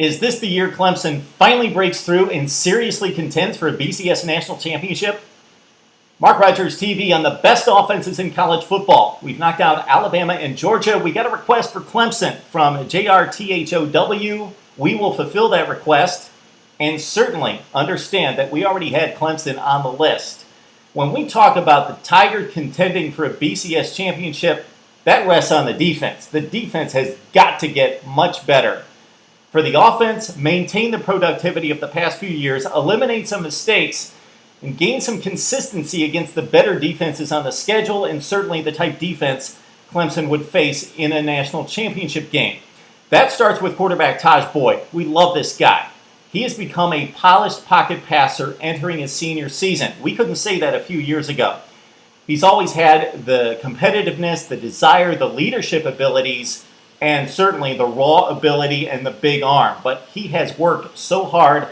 Is this the year Clemson finally breaks through and seriously contends for a BCS national championship? MarkRogersTV on the best offenses in college football. We've knocked out Alabama and Georgia. We got a request for Clemson from JRTHOW. We will fulfill that request and certainly understand that we already had Clemson on the list. When we talk about the Tiger contending for a BCS championship, that rests on the defense. The defense has got to get much better. For the offense, maintain the productivity of the past few years, eliminate some mistakes, and gain some consistency against the better defenses on the schedule and certainly the type defense Clemson would face in a national championship game. That starts with quarterback Tajh Boyd. We love this guy. He has become a polished pocket passer entering his senior season. We couldn't say that a few years ago. He's always had the competitiveness, the desire, the leadership abilities, and certainly the raw ability and the big arm. But he has worked so hard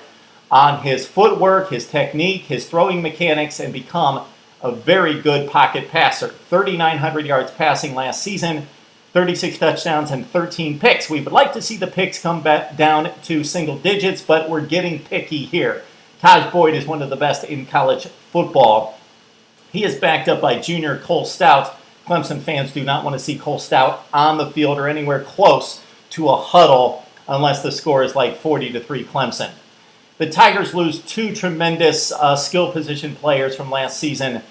on his footwork, his technique, his throwing mechanics, and become a very good pocket passer. 3,900 yards passing last season, 36 touchdowns, and 13 picks. We would like to see the picks come back down to single digits, but we're getting picky here. Tajh Boyd is one of the best in college football. He is backed up by junior Cole Stout. Clemson fans do not want to see Cole Stout on the field or anywhere close to a huddle unless the score is like 40-3 Clemson. The Tigers lose two tremendous skill position players from last season.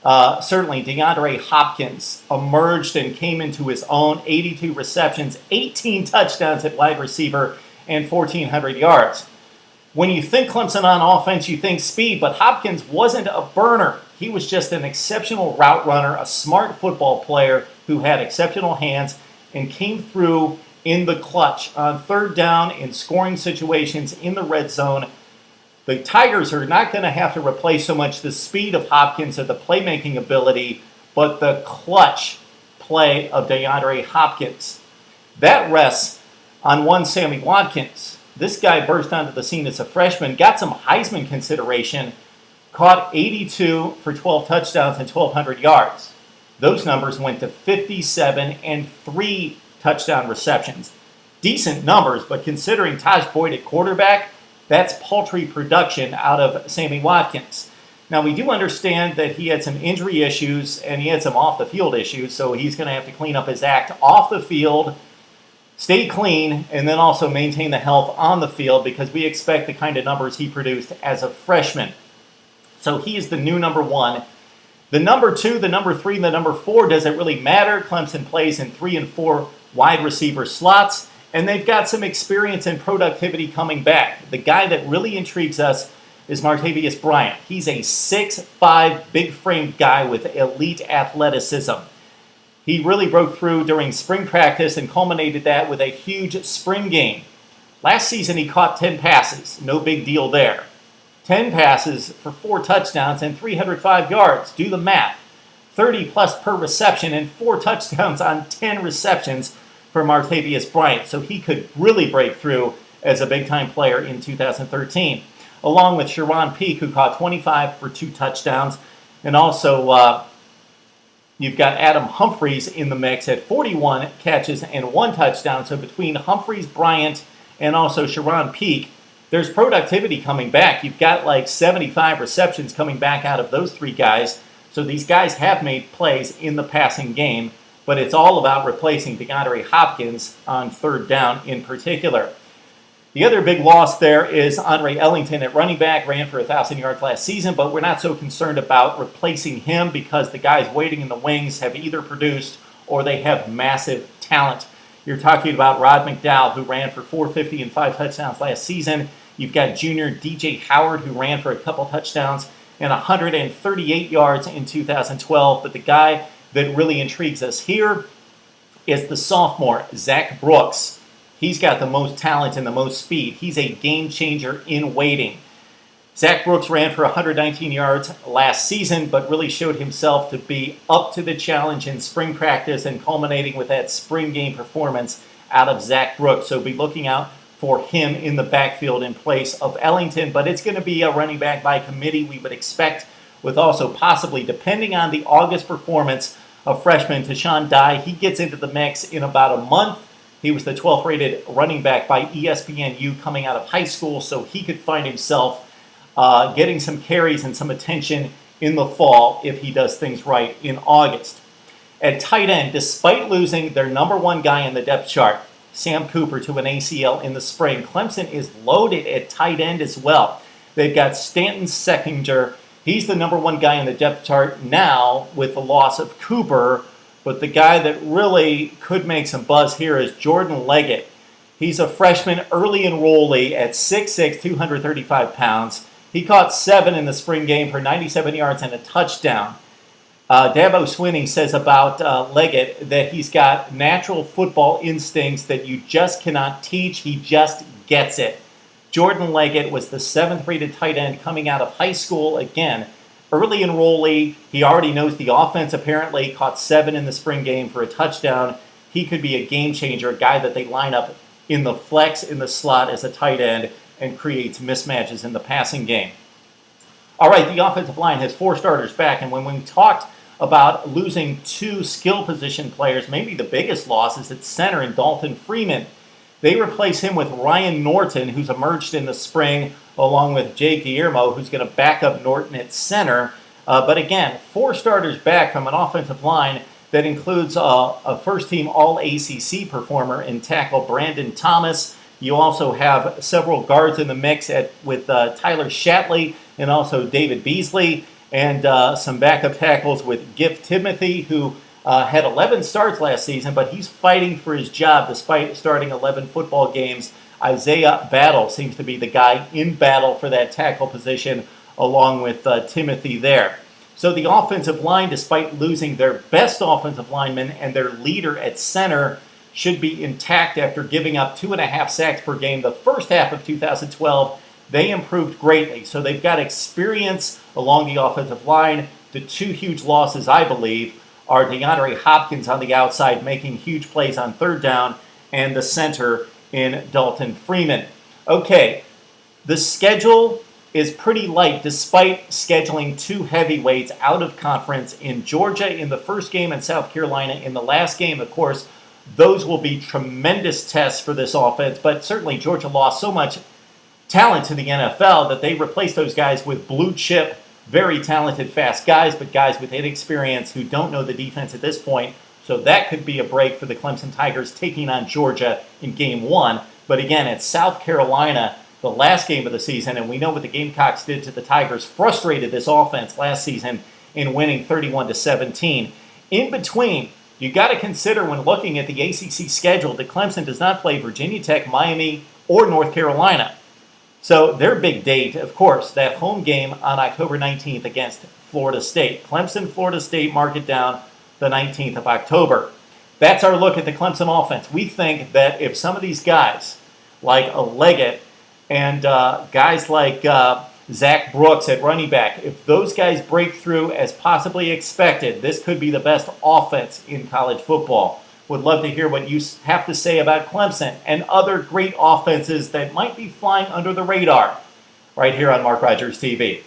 Certainly, DeAndre Hopkins emerged and came into his own. 82 receptions, 18 touchdowns at wide receiver, and 1,400 yards. When you think Clemson on offense, you think speed, but Hopkins wasn't a burner. He was just an exceptional route runner, a smart football player who had exceptional hands and came through in the clutch on third down in scoring situations in the red zone. The Tigers are not going to have to replace so much the speed of Hopkins or the playmaking ability, but the clutch play of DeAndre Hopkins. That rests on one Sammy Watkins. This guy burst onto the scene as a freshman, got some Heisman consideration, caught 82 for 12 touchdowns and 1,200 yards. Those numbers went to 57 and 3 touchdown receptions. Decent numbers, but considering Tajh Boyd at quarterback, that's paltry production out of Sammy Watkins. Now, we do understand that he had some injury issues and he had some off-the-field issues, so he's going to have to clean up his act off the field, stay clean, and then also maintain the health on the field because we expect the kind of numbers he produced as a freshman. So he is the new number one. The number two, the number three, and the number four doesn't really matter. Clemson plays in 3 and 4 wide receiver slots, and they've got some experience and productivity coming back. The guy that really intrigues us is Martavis Bryant. He's a 6'5", big-framed guy with elite athleticism. He really broke through during spring practice and culminated that with a huge spring game. Last season, he caught 10 passes. No big deal there. 10 passes for 4 touchdowns and 305 yards. Do the math. 30-plus per reception and 4 touchdowns on 10 receptions for Martavis Bryant. So he could really break through as a big-time player in 2013. Along with Sharon Peak, who caught 25 for 2 touchdowns. And also, you've got Adam Humphries in the mix at 41 catches and 1 touchdown. So between Humphries, Bryant, and also Sharon Peak, there's productivity coming back. You've got like 75 receptions coming back out of those 3 guys. So these guys have made plays in the passing game, but it's all about replacing DeAndre Hopkins on third down in particular. The other big loss there is Andre Ellington at running back, ran for 1,000 yards last season, but we're not so concerned about replacing him because the guys waiting in the wings have either produced or they have massive talent. You're talking about Rod McDowell, who ran for 450 and 5 touchdowns last season. You've got junior DJ Howard, who ran for a couple touchdowns and 138 yards in 2012. But the guy that really intrigues us here is the sophomore, Zach Brooks. He's got the most talent and the most speed. He's a game changer in waiting. Zach Brooks ran for 119 yards last season, but really showed himself to be up to the challenge in spring practice and culminating with that spring game performance out of Zach Brooks. So be looking out for him in the backfield in place of Ellington, but it's going to be a running back by committee, we would expect, with also possibly, depending on the August performance of freshman Tashawn Dye, he gets into the mix in about a month. He was the 12th rated running back by ESPNU coming out of high school, so he could find himself getting some carries and some attention in the fall if he does things right in August. At tight end, despite losing their number one guy in the depth chart, Sam Cooper, to an ACL in the spring, Clemson is loaded at tight end as well. They've got Stanton Seckinger. He's the number one guy in the depth chart now with the loss of Cooper, but the guy that really could make some buzz here is Jordan Leggett. He's a freshman, early enrollee at 6'6", 235 pounds. He caught 7 in the spring game for 97 yards and a touchdown. Dabo Swinney says about Leggett that he's got natural football instincts that you just cannot teach. He just gets it. Jordan Leggett was the 7th rated tight end coming out of high school. Again, early enrollee. He already knows the offense apparently. Caught 7 in the spring game for a touchdown. He could be a game changer, a guy that they line up in the flex, in the slot as a tight end and creates mismatches in the passing game. All right, the offensive line has 4 starters back, and when we talked about losing 2 skill position players, maybe the biggest loss is at center in Dalton Freeman. They replace him with Ryan Norton, who's emerged in the spring, along with Jay Guillermo, who's going to back up Norton at center. But again, 4 starters back from an offensive line that includes a first-team All-ACC performer in tackle Brandon Thomas. You also have several guards in the mix with Tyler Shatley and also David Beasley, and some backup tackles with Gift Timothy, who had 11 starts last season, but he's fighting for his job despite starting 11 football games. Isaiah Battle seems to be the guy in battle for that tackle position, along with Timothy there. So the offensive line, despite losing their best offensive lineman and their leader at center, should be intact after giving up 2.5 sacks per game the first half of 2012. They improved greatly, so they've got experience along the offensive line. The 2 huge losses, I believe, are DeAndre Hopkins on the outside making huge plays on third down, and the center in Dalton Freeman. Okay, the schedule is pretty light despite scheduling 2 heavyweights out of conference in Georgia in the first game and South Carolina in the last game. Of course, those will be tremendous tests for this offense, but certainly Georgia lost so much talent to the NFL that they replaced those guys with blue chip, very talented, fast guys, but guys with inexperience who don't know the defense at this point. So that could be a break for the Clemson Tigers taking on Georgia in game 1. But again, it's South Carolina, the last game of the season, and we know what the Gamecocks did to the Tigers, frustrated this offense last season in winning 31-17. In between, you got to consider when looking at the ACC schedule that Clemson does not play Virginia Tech, Miami, or North Carolina. So their big date, of course, that home game on October 19th against Florida State. Clemson, Florida State, mark it down, the 19th of October. That's our look at the Clemson offense. We think that if some of these guys, like Leggett and guys like Zach Brooks at running back, if those guys break through as possibly expected, this could be the best offense in college football. Would love to hear what you have to say about Clemson and other great offenses that might be flying under the radar right here on Mark Rogers TV.